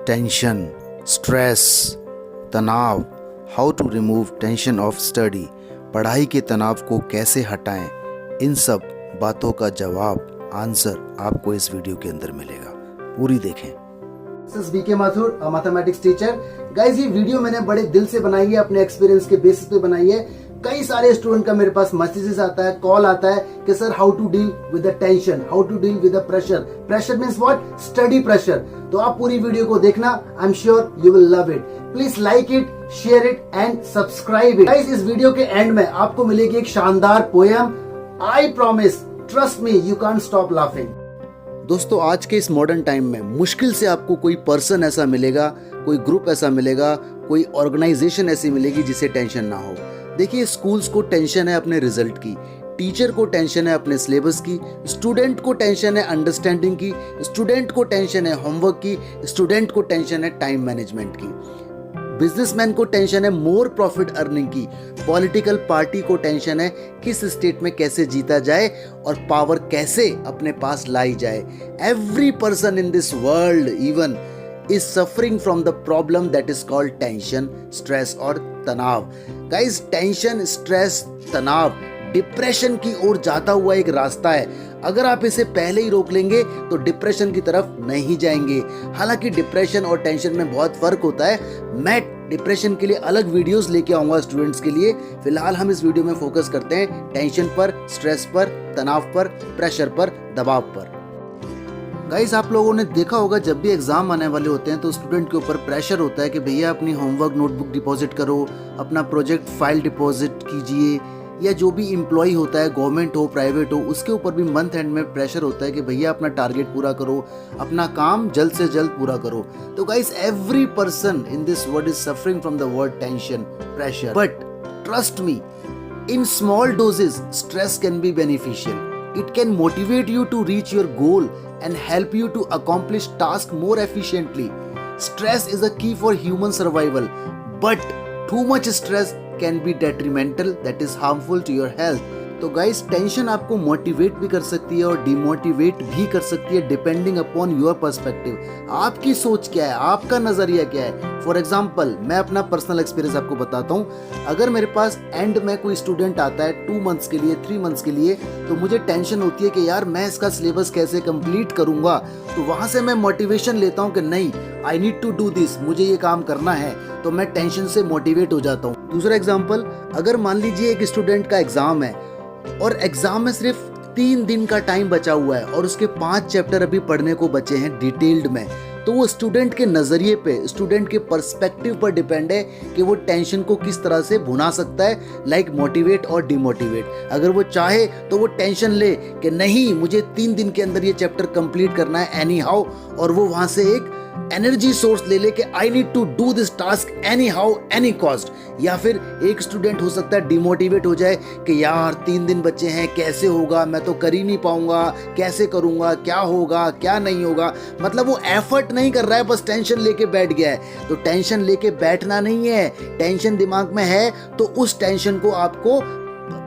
Tension, stress, तनाव, how to remove tension of study, पढ़ाई के तनाव को कैसे हटाएं, इन सब बातों का जवाब, आंसर आपको इस वीडियो के अंदर मिलेगा। पूरी देखें। This is BK Mathur, a mathematics teacher. Guys, ये वीडियो मैंने बड़े दिल से बनाई है, अपने एक्सपीरियंस के बेसिस पे बनाई है। कई सारे स्टूडेंट का मेरे पास मैसेजेस आता है, कॉल आता है कि sir how to deal with the tension, how to deal with the pressure. Pressure means what? Study pressure. तो आप पूरी वीडियो को देखना, I am sure you will love it. Please like it, share it and subscribe it. Guys, इस video के end में आपको मिलेगी एक शानदार poem. I promise, trust me, you can't stop laughing. दोस्तों, आज के इस मॉडर्न टाइम में मुश्किल से आपको कोई पर्सन ऐसा मिलेगा, कोई ग्रुप ऐसा मिलेगा, कोई ऑर्गेनाइजेशन ऐसी मिलेगी जिसे टेंशन ना हो। देखिए, स्कूल्स को टेंशन है अपने रिजल्ट की, टीचर को टेंशन है अपने सिलेबस की, स्टूडेंट को टेंशन है अंडरस्टैंडिंग की, स्टूडेंट को टेंशन है होमवर्क की, स्टूडेंट को टेंशन है टाइम मैनेजमेंट की, बिजनेसमैन को टेंशन है मोर प्रॉफिट अर्निंग की, पॉलिटिकल पार्टी को टेंशन है किस स्टेट में कैसे जीता जाए और पावर कैसे अपने पास लाई जाए। Every person in this world even is suffering from the problem that is called tension, stress और तनाव। Guys, टेंशन, स्ट्रेस, तनाव डिप्रेशन की ओर जाता हुआ एक रास्ता है। अगर आप इसे पहले ही रोक लेंगे तो डिप्रेशन की तरफ नहीं जाएंगे। हालांकि डिप्रेशन और टेंशन में बहुत फर्क होता है। मैं डिप्रेशन के लिए अलग वीडियोस लेके आऊंगा स्टूडेंट्स के लिए। फिलहाल हम इस वीडियो में फोकस करते हैं टेंशन पर, स्ट्रेस पर, तनाव पर, प्रेशर पर, दबाव पर। गाइस, आप लोगों ने देखा होगा जब भी एग्जाम आने वाले होते हैं तो स्टूडेंट के ऊपर प्रेशर होता है कि भैया अपनी होमवर्क नोटबुक डिपॉजिट करो, अपना प्रोजेक्ट फाइल डिपॉजिट कीजिए, या जो भी एम्प्लॉय होता है, गवर्नमेंट हो प्राइवेट हो, उसके ऊपर भी मंथ एंड में प्रेशर होता है कि भैया अपना टारगेट पूरा करो, अपना काम जल्द से जल्द पूरा करो। तो guys, every person in this world is suffering from the word tension, pressure. But trust me, in small doses stress can be beneficial. It can motivate you to reach your goal and help you to accomplish tasks more efficiently. Stress is a key for human survival, but too much stress can be detrimental, that is harmful to your health. तो guys, tension आपको motivate भी कर सकती है और demotivate भी कर सकती है, डिपेंडिंग अपॉन योर पर्सपेक्टिव। आपकी सोच क्या है, आपका नजरिया क्या है। फॉर एग्जाम्पल, मैं अपना पर्सनल एक्सपीरियंस आपको बताता हूँ। अगर मेरे पास एंड में कोई स्टूडेंट आता है 2 मंथ्स के लिए, 3 मंथ्स के लिए, तो मुझे टेंशन होती है कि यार मैं इसका सिलेबस कैसे कंप्लीट करूंगा। तो वहां से मैं मोटिवेशन लेता हूँ कि नहीं, I need to do this, मुझे ये काम करना है। तो मैं टेंशन से मोटिवेट हो जाता हूँ। दूसरा एग्जाम्पल, अगर मान लीजिए एक स्टूडेंट का एग्जाम है और एग्जाम में सिर्फ 3 दिन का टाइम बचा हुआ है और उसके 5 चैप्टर अभी पढ़ने को बचे हैं डिटेल्ड में, तो वो स्टूडेंट के नज़रिए पे, स्टूडेंट के पर्सपेक्टिव पर डिपेंड है कि वो टेंशन को किस तरह से भुना सकता है, लाइक मोटिवेट और डिमोटिवेट। अगर वो चाहे तो वो टेंशन ले कि नहीं, मुझे 3 दिन के अंदर ये चैप्टर कंप्लीट करना है एनी हाउ, और वो वहाँ से एक एनर्जी सोर्स ले ले कि I need to do this task anyhow any cost. या फिर एक स्टूडेंट हो सकता है डिमोटिवेट हो जाए कि यार 3 दिन बचे हैं, कैसे होगा, मैं तो कर ही नहीं पाऊंगा, कैसे करूंगा, क्या होगा, क्या नहीं होगा। मतलब वो एफर्ट नहीं कर रहा है, बस टेंशन लेके बैठ गया है। तो टेंशन लेके बैठना नहीं है, टेंशन दिमाग में है तो उस टेंशन को आपको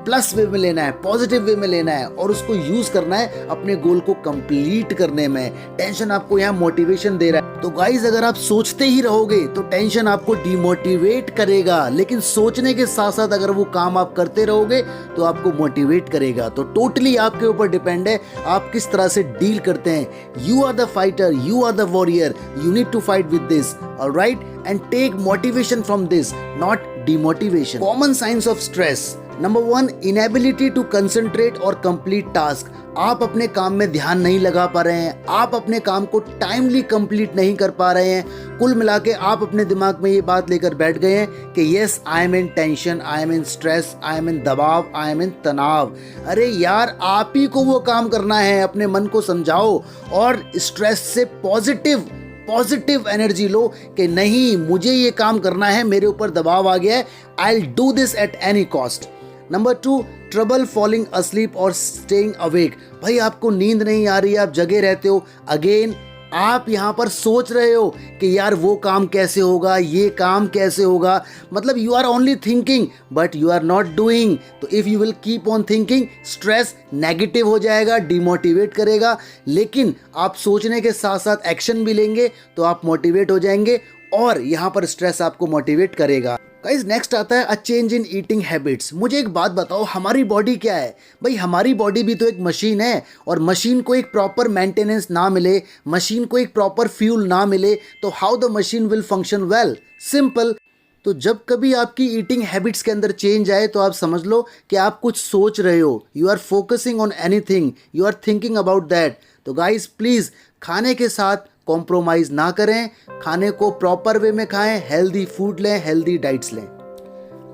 प्लस वे में लेना है, पॉजिटिव वे में लेना है और उसको यूज करना है अपने गोल को कंप्लीट करने में। टेंशन आपको यहाँ मोटिवेशन दे रहा है। तो गाइस, अगर आप सोचते ही रहोगे तो टेंशन आपको डिमोटिवेट करेगा, लेकिन सोचने के साथ साथ अगर वो काम आप करते रहोगे तो आपको मोटिवेट करेगा। तो टोटली आपके ऊपर डिपेंड है आप किस तरह से डील करते हैं। You are the fighter, you are the warrior, you need to fight with this, alright, and take motivation from this, not demotivation. Common science of stress. Number 1, inability to concentrate और complete task. आप अपने काम में ध्यान नहीं लगा पा रहे हैं, आप अपने काम को टाइमली कंप्लीट नहीं कर पा रहे हैं। कुल मिला के आप अपने दिमाग में ये बात लेकर बैठ गए हैं कि yes, I am in tension, I am in stress, I am in दबाव, आई एम इन तनाव। अरे यार, आप ही को वो काम करना है। अपने मन को समझाओ और स्ट्रेस से पॉजिटिव एनर्जी लो कि नहीं, मुझे ये काम करना है, मेरे ऊपर दबाव आ गया है, I will do this at any cost. Number 2, trouble falling asleep और स्टेइंग अवेक। भाई, आपको नींद नहीं आ रही है, आप जगे रहते हो। अगेन, आप यहाँ पर सोच रहे हो कि यार वो काम कैसे होगा, ये काम कैसे होगा, मतलब you are only thinking but you are not doing. तो if you will keep on thinking, stress negative हो जाएगा, डिमोटिवेट करेगा। लेकिन आप सोचने के साथ साथ एक्शन भी लेंगे तो आप मोटिवेट हो जाएंगे और यहाँ पर स्ट्रेस आपको मोटिवेट करेगा। गाइस नेक्स्ट आता है a change in eating habits. मुझे एक बात बताओ, हमारी बॉडी क्या है भाई? हमारी बॉडी भी तो एक मशीन है, और मशीन को एक प्रॉपर मेंटेनेंस ना मिले, मशीन को एक प्रॉपर फ्यूल ना मिले, तो how the machine will function well? Simple. तो जब कभी आपकी ईटिंग हैबिट्स के अंदर चेंज आए तो आप समझ लो कि आप कुछ सोच रहे हो, you are focusing on anything, you are thinking about that. तो गाइस प्लीज़ खाने के साथ कॉम्प्रोमाइज़ ना करें, खाने को प्रॉपर वे में खाएं, हेल्दी फूड लें, हेल्दी डाइट्स लें।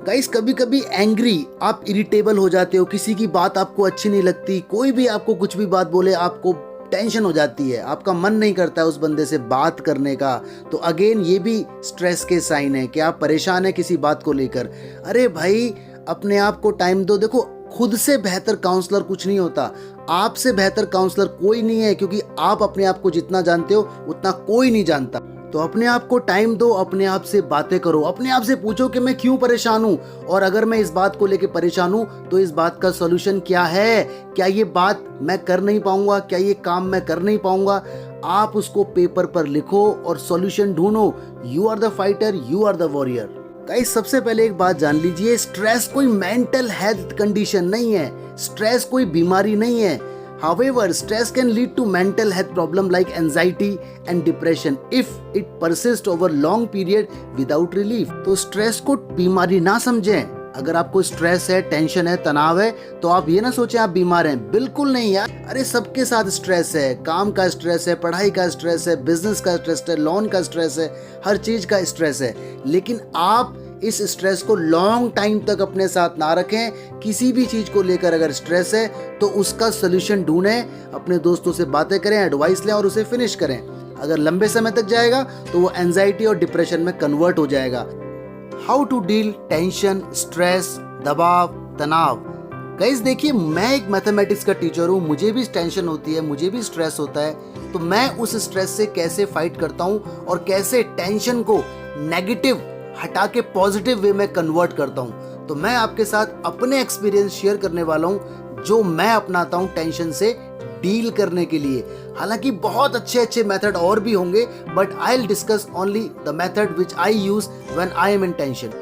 गाइस कभी कभी एंग्री, आप इरिटेबल हो जाते हो, किसी की बात आपको अच्छी नहीं लगती, कोई भी आपको कुछ भी बात बोले आपको टेंशन हो जाती है, आपका मन नहीं करता है उस बंदे से बात करने का। तो अगेन ये भी स्ट्रेस के साइन है कि आप परेशान हैं किसी बात को लेकर। अरे भाई अपने आप को टाइम दो। देखो खुद से बेहतर काउंसलर कुछ नहीं होता, आपसे बेहतर काउंसलर कोई नहीं है, क्योंकि आप अपने आप को जितना जानते हो उतना कोई नहीं जानता। तो अपने आप को टाइम दो, अपने आप से बातें करो, अपने आप से पूछो कि मैं क्यों परेशान हूँ, और अगर मैं इस बात को लेकर परेशान हूँ तो इस बात का सॉल्यूशन क्या है? क्या ये बात मैं कर नहीं पाऊंगा? क्या ये काम मैं कर नहीं पाऊंगा? आप उसको पेपर पर लिखो और सॉल्यूशन ढूंढो। You are the fighter, you are the warrior. Guys सबसे पहले एक बात जान लीजिए, स्ट्रेस कोई मेंटल हेल्थ कंडीशन नहीं है, स्ट्रेस कोई बीमारी नहीं है। However, stress can lead to mental health problem like anxiety and depression if it persists over long period without relief. तो स्ट्रेस को बीमारी ना समझें। अगर आपको स्ट्रेस है, टेंशन है, तनाव है, तो आप ये ना सोचें आप बीमार हैं, बिल्कुल नहीं यार। अरे सबके साथ स्ट्रेस है, काम का स्ट्रेस है, पढ़ाई का स्ट्रेस है, बिजनेस का स्ट्रेस है, लोन का स्ट्रेस है, हर चीज का स्ट्रेस है। लेकिन आप इस स्ट्रेस को लॉन्ग टाइम तक अपने साथ ना रखें। किसी भी चीज को लेकर अगर स्ट्रेस है तो उसका सोल्यूशन ढूंढें, अपने दोस्तों से बातें करें, एडवाइस लें और उसे फिनिश करें। अगर लंबे समय तक जाएगा तो वो एंजाइटी और डिप्रेशन में कन्वर्ट हो जाएगा। How to deal tension, stress, दबाव, तनाव। गाइस देखिए मैं एक मैथमेटिक्स का टीचर हूँ, मुझे भी टेंशन होती है, मुझे भी स्ट्रेस होता है। तो मैं उस स्ट्रेस से कैसे फाइट करता हूँ और कैसे टेंशन को नेगेटिव हटा के पॉजिटिव वे में कन्वर्ट करता हूं, तो मैं आपके साथ अपने एक्सपीरियंस शेयर करने वाला हूं जो मैं अपनाता हूं टेंशन से डील करने के लिए। हालांकि बहुत अच्छे अच्छे मेथड और भी होंगे, but I will discuss only the method which I use when I am in tension.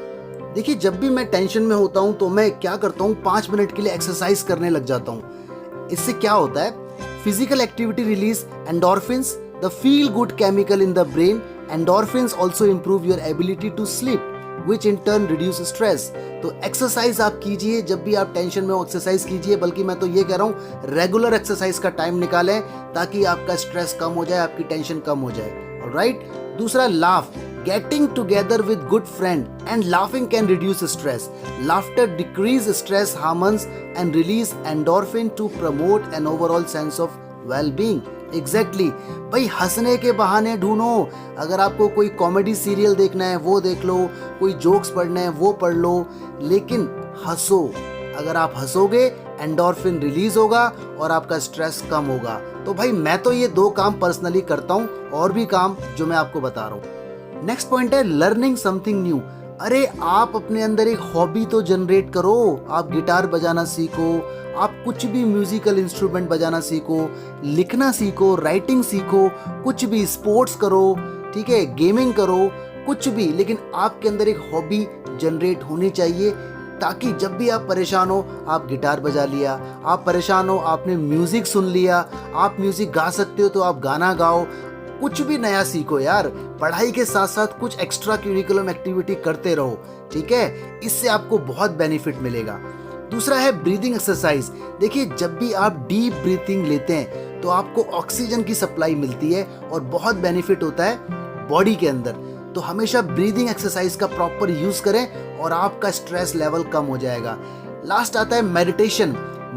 देखिए जब भी मैं टेंशन में होता हूं तो मैं क्या करता हूं, 5 मिनट के लिए एक्सरसाइज करने लग जाता हूं। इससे क्या होता है, physical activity release endorphins, the feel good chemical in the brain. Endorphins also improve your ability to sleep, which in turn reduce stress. तो एक्सरसाइज आप कीजिए, जब भी आप टेंशन में हो एक्सरसाइज कीजिए, बल्कि मैं तो ये कह रहा हूँ रेगुलर एक्सरसाइज का टाइम निकालें ताकि आपका स्ट्रेस कम हो जाए, आपकी टेंशन कम हो जाए। ऑलराइट। दूसरा, laugh. Getting together with good friend and laughing can reduce stress. Laughter decrease stress hormones and release endorphin to promote an overall sense of well-being. Exactly भाई हंसने के बहाने ढूंढो। अगर आपको कोई कॉमेडी सीरियल देखना है वो देख लो, कोई जोक्स पढ़ने हैं वो पढ़ लो, लेकिन हंसो। अगर आप हंसोगे एंडोर्फिन रिलीज होगा और आपका स्ट्रेस कम होगा। तो भाई मैं तो ये 2 काम पर्सनली करता हूँ, और भी काम जो मैं आपको बता रहा हूँ। नेक्स्ट पॉइंट है लर्निंग समथिंग न्यू। अरे आप अपने अंदर एक हॉबी तो जनरेट करो, आप गिटार बजाना सीखो, आप कुछ भी म्यूजिकल इंस्ट्रूमेंट बजाना सीखो, लिखना सीखो, राइटिंग सीखो, कुछ भी स्पोर्ट्स करो, ठीक है, गेमिंग करो, कुछ भी, लेकिन आपके अंदर एक हॉबी जनरेट होनी चाहिए ताकि जब भी आप परेशान हो आप गिटार बजा लिया, आप परेशान हो आपने म्यूजिक सुन लिया, आप म्यूजिक गा सकते हो तो आप गाना गाओ, कुछ भी नया सीखो यार। पढ़ाई के साथ साथ कुछ एक्स्ट्रा करिकुलम एक्टिविटी करते रहो, ठीक है, इससे आपको बहुत बेनिफिट मिलेगा। दूसरा है ब्रीदिंग एक्सरसाइज। देखिए जब भी आप डीप ब्रीथिंग लेते हैं तो आपको ऑक्सीजन की सप्लाई मिलती है और बहुत बेनिफिट होता है बॉडी के अंदर। तो हमेशा ब्रीदिंग एक्सरसाइज का प्रॉपर यूज करें और आपका स्ट्रेस लेवल कम हो जाएगा। लास्ट आता है meditation.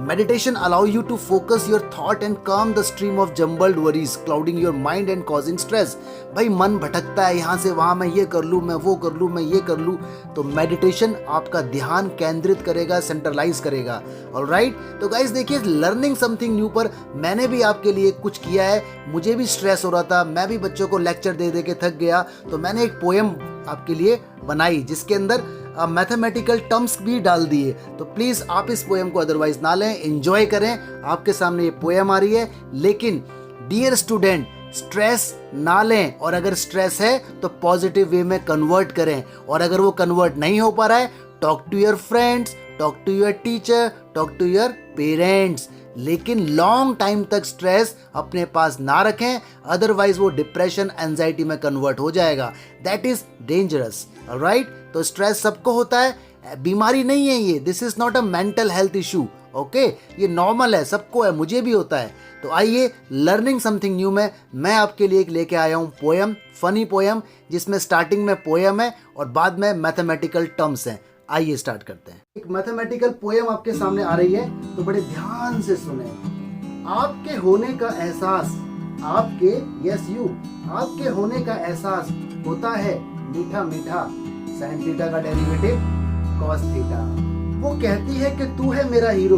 Meditation allow you to focus your thought and calm the stream of jumbled worries, clouding your mind and causing stress. भाई मन भटकता है यहाँ से वहाँ, मैं ये कर लूँ, मैं वो कर लूँ, मैं ये कर लूँ, तो मेडिटेशन आपका ध्यान केंद्रित करेगा, सेंट्रलाइज करेगा. ऑलराइट, तो गाइस देखिए, लर्निंग समथिंग न्यू पर मैंने भी आपके लिए कुछ किया है. मुझे भी स्ट्रेस हो रहा था, मैं भी बच्चों को लेक्चर दे दे के थक गया, तो मैंने एक पोएम आपके लिए बनाई जिसके अंदर मैथमेटिकल टर्म्स भी डाल दिए. तो प्लीज़ आप इस पोएम को अदरवाइज ना लें, एंजॉय करें. आपके सामने ये पोएम आ रही है, लेकिन डियर स्टूडेंट, स्ट्रेस ना लें, और अगर स्ट्रेस है तो पॉजिटिव वे में कन्वर्ट करें, और अगर वो कन्वर्ट नहीं हो पा रहा है, talk to your friends, talk to your teacher, talk to your parents. लेकिन लॉन्ग टाइम तक स्ट्रेस अपने पास ना रखें, अदरवाइज वो डिप्रेशन, एंजाइटी में कन्वर्ट हो जाएगा. That is dangerous. ऑलराइट, तो स्ट्रेस सबको होता है, बीमारी नहीं है ये. This is not a mental health issue. Okay, ये नॉर्मल है, सबको है, मुझे भी होता है. तो आइए, लर्निंग समथिंग न्यू में मैं आपके लिए एक लेके आया हूँ पोएम, फनी पोएम, जिसमें स्टार्टिंग में पोएम है और बाद में मैथमेटिकल टर्म्स हैं. आइए स्टार्ट करते हैं. एक मैथमेटिकल पोएम आपके सामने आ रही है, तो बड़े ध्यान से सुने. आपके होने का एहसास, आपके यस यू, आपके होने का एहसास होता है मीठा मीठा. साइन थीटा का डेरिवेटिव कॉस थीटा. वो कहती है कि तू है मेरा हीरो,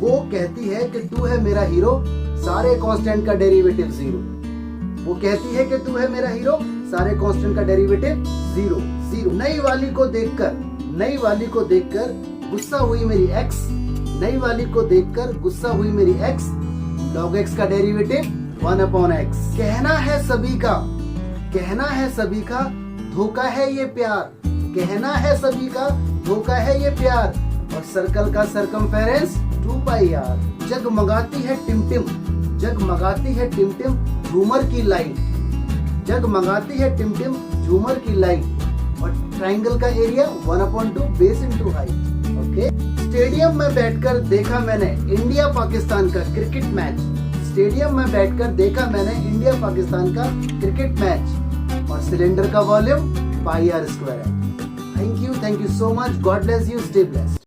वो कहती है कि तू है मेरा हीरो, सारे कांस्टेंट का डेरिवेटिव जीरो. वो कहती है कि तू है मेरा हीरो, सारे कांस्टेंट का डेरिवेटिव जीरो जीरो. नई वाली को देखकर, नई वाली को देखकर गुस्सा हुई मेरी एक्स, नई वाली को देखकर गुस्सा हुई मेरी एक्स. log x का डेरिवेटिव 1/x. कहना है सभी का, कहना है सभी का, धोखा है ये प्यार. कहना है सभी का, धोखा है ये प्यार. और सर्कल का सरकमफेरेंस 2πr. जगमगाती है टिमटिम, जगमगाती है टिमटिम झूमर की लाइट, जगमगाती है टिमटिम झूमर की लाइट. और ट्राइंगल का area 1/2 base into height. Okay. Stadium में बैठकर देखा मैंने इंडिया पाकिस्तान का क्रिकेट मैच. स्टेडियम में बैठकर देखा मैंने इंडिया पाकिस्तान का क्रिकेट मैच. और सिलेंडर का वॉल्यूम πr² है. Thank you so much. God bless you. Stay blessed.